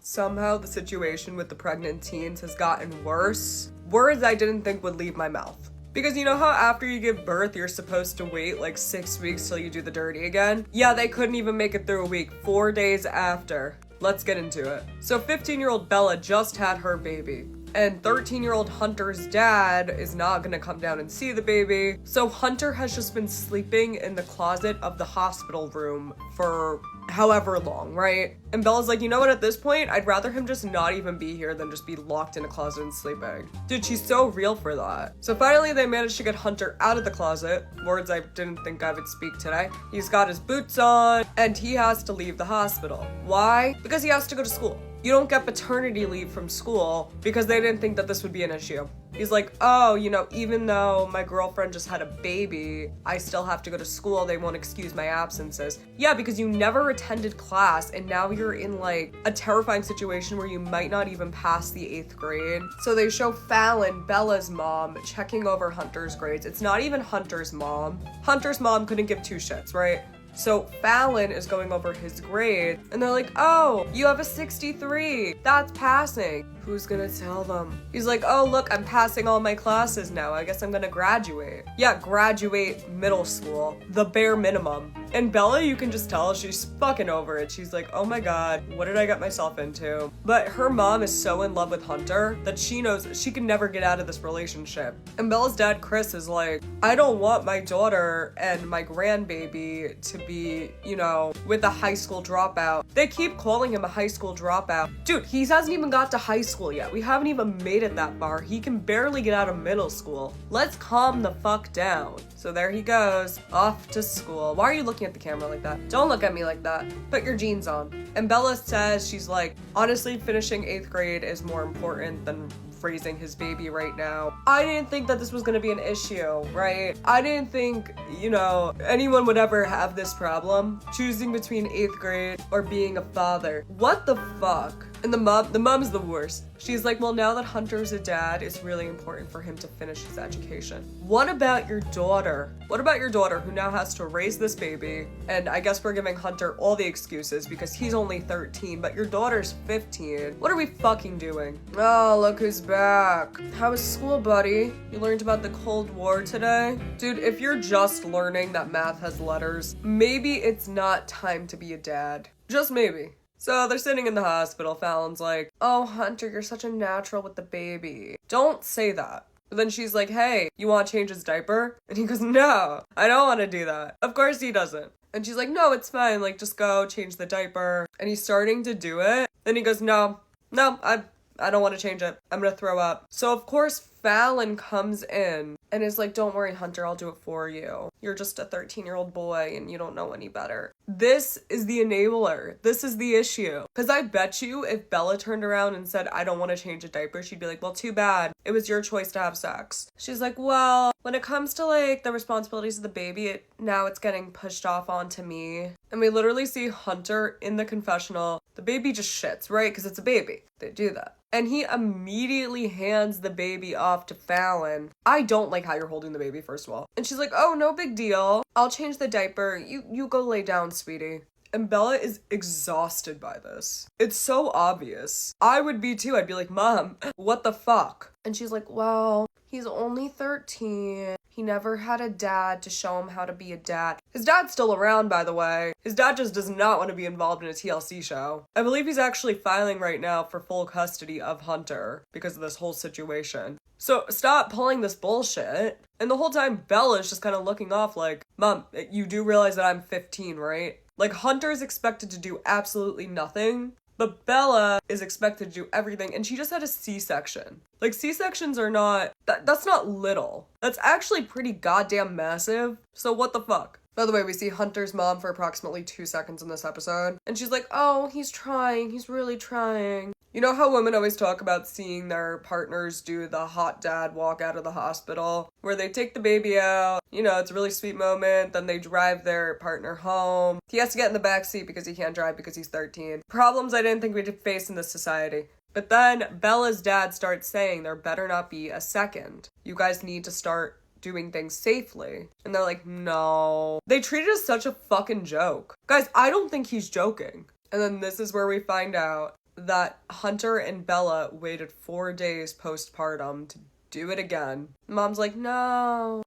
Somehow the situation with the pregnant teens has gotten worse. Words I didn't think would leave my mouth. Because you know how after you give birth, you're supposed to wait like 6 weeks till you do the dirty again? Yeah, they couldn't even make it through a week, 4 days after. Let's get into it. So 15-year-old Bella just had her baby. And 13-year-old Hunter's dad is not gonna come down and see the baby. So Hunter has just been sleeping in the closet of the hospital room for however long, right? And Bella's like, you know what, at this point, I'd rather him just not even be here than just be locked in a closet and sleeping. Dude, she's so real for that. So finally they managed to get Hunter out of the closet. Words I didn't think I would speak today. He's got his boots on and he has to leave the hospital. Why? Because he has to go to school. You don't get paternity leave from school because they didn't think that this would be an issue. He's like, oh, you know, even though my girlfriend just had a baby, I still have to go to school. They won't excuse my absences. Yeah, because you never attended class and now you're in like a terrifying situation where you might not even pass the 8th grade. So they show Falen, Bella's mom, checking over Hunter's grades. It's not even Hunter's mom. Hunter's mom couldn't give two shits, right? So Falen is going over his grade and they're like, oh, you have a 63. That's passing. Who's gonna tell them? He's like, oh, look, I'm passing all my classes now. I guess I'm gonna graduate. Yeah, graduate middle school. The bare minimum. And Bella, you can just tell she's fucking over it. She's like, oh my God, what did I get myself into? But her mom is so in love with Hunter that she knows she can never get out of this relationship. And Bella's dad, Chris, is like, I don't want my daughter and my grandbaby to be, you know, with a high school dropout. They keep calling him a high school dropout. Dude, he hasn't even got to high school yet. We haven't even made it that far. He can barely get out of middle school. Let's calm the fuck down. So there he goes, off to school. Why are you looking at the camera like that? Don't look at me like that. Put your jeans on. And Bella says, she's like, honestly, finishing 8th grade is more important than raising his baby right now. I didn't think that this was gonna be an issue, right? I didn't think, you know, anyone would ever have this problem choosing between 8th grade or being a father. What the fuck? And the mom's the worst. She's like, well, now that Hunter's a dad, it's really important for him to finish his education. What about your daughter? What about your daughter who now has to raise this baby? And I guess we're giving Hunter all the excuses because he's only 13, but your daughter's 15. What are we fucking doing? Oh, look who's back. How was school, buddy? You learned about the Cold War today? Dude, if you're just learning that math has letters, maybe it's not time to be a dad. Just maybe. So they're sitting in the hospital. Falen's like, oh, Hunter, you're such a natural with the baby. Don't say that. But then she's like, hey, you want to change his diaper? And he goes, no, I don't want to do that. Of course he doesn't. And she's like, no, it's fine. Like, just go change the diaper. And he's starting to do it. Then he goes, no, I don't want to change it. I'm going to throw up. So of course, Falen comes in and is like, don't worry, Hunter, I'll do it for you. You're just a 13-year-old boy and you don't know any better. This is the enabler. This is the issue. Because I bet you if Bella turned around and said, I don't want to change a diaper, she'd be like, well, too bad. It was your choice to have sex. She's like, well, when it comes to like the responsibilities of the baby, now it's getting pushed off onto me. And we literally see Hunter in the confessional. The baby just shits, right? Because it's a baby. They do that. And he immediately hands the baby off to Falen. I don't like how you're holding the baby, first of all. And she's like, oh, no big deal. I'll change the diaper. You go lay down, sweetie. And Bella is exhausted by this. It's so obvious. I would be too. I'd be like, Mom, what the fuck? And she's like, well, he's only 13. He never had a dad to show him how to be a dad. His dad's still around, by the way. His dad just does not want to be involved in a TLC show. I believe he's actually filing right now for full custody of Hunter because of this whole situation. So stop pulling this bullshit. And the whole time, Bella's just kind of looking off like, Mom, you do realize that I'm 15, right? Like, Hunter's expected to do absolutely nothing. But Bella is expected to do everything, and she just had a C-section. Like, C-sections are not, that's not little. That's actually pretty goddamn massive. So what the fuck? By the way, we see Hunter's mom for approximately 2 seconds in this episode. And she's like, oh, he's trying. He's really trying. You know how women always talk about seeing their partners do the hot dad walk out of the hospital? Where they take the baby out, you know, it's a really sweet moment, then they drive their partner home. He has to get in the back seat because he can't drive because he's 13. Problems I didn't think we'd face in this society. But then Bella's dad starts saying there better not be a second. You guys need to start doing things safely. And they're like, no. They treat it as such a fucking joke. Guys, I don't think he's joking. And then this is where we find out that Hunter and Bella waited 4 days postpartum to do it again. Mom's like, no,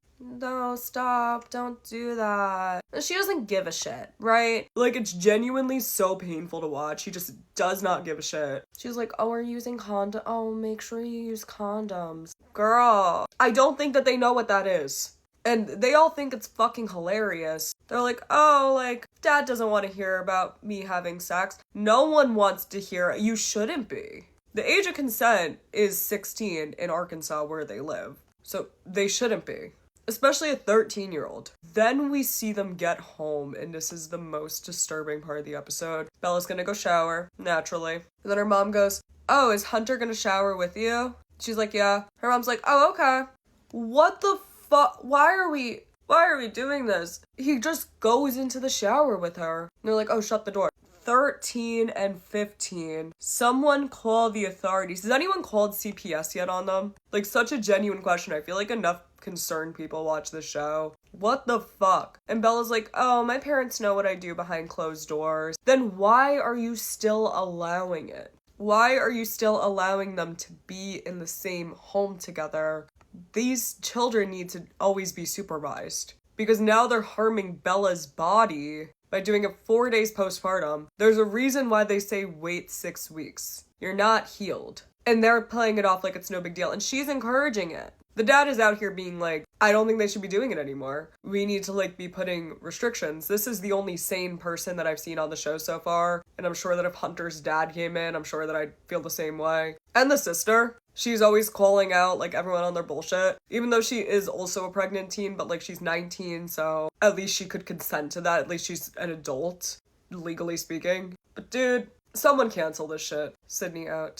stop, don't do that. She doesn't give a shit, right? Like, it's genuinely so painful to watch. She just does not give a shit. She's like, oh, we're using condom. Oh, make sure you use condoms. Girl, I don't think that they know what that is. And they all think it's fucking hilarious. They're like, oh, like, dad doesn't want to hear about me having sex. No one wants to hear it. You shouldn't be. The age of consent is 16 in Arkansas where they live. So they shouldn't be. Especially a 13-year-old. Then we see them get home, and this is the most disturbing part of the episode. Bella's gonna go shower, naturally. And then her mom goes, oh, is Hunter gonna shower with you? She's like, yeah. Her mom's like, oh, okay. What the fuck? Why are we doing this? He just goes into the shower with her. And they're like, oh, shut the door. 13 and 15. Someone call the authorities. Has anyone called CPS yet on them? Like, such a genuine question. I feel like enough concerned people watch the show. What the fuck? And Bella's like, oh, my parents know what I do behind closed doors. Then why are you still allowing it? Why are you still allowing them to be in the same home together? These children need to always be supervised. Because now they're harming Bella's body by doing it 4 days postpartum. There's a reason why they say wait 6 weeks. You're not healed. And they're playing it off like it's no big deal. And she's encouraging it. The dad is out here being like, I don't think they should be doing it anymore. We need to, like, be putting restrictions. This is the only sane person that I've seen on the show so far. And I'm sure that if Hunter's dad came in, I'm sure that I'd feel the same way. And the sister. She's always calling out, like, everyone on their bullshit. Even though she is also a pregnant teen, but, like, she's 19, so at least she could consent to that. At least she's an adult, legally speaking. But, dude, someone cancel this shit. Sydney out.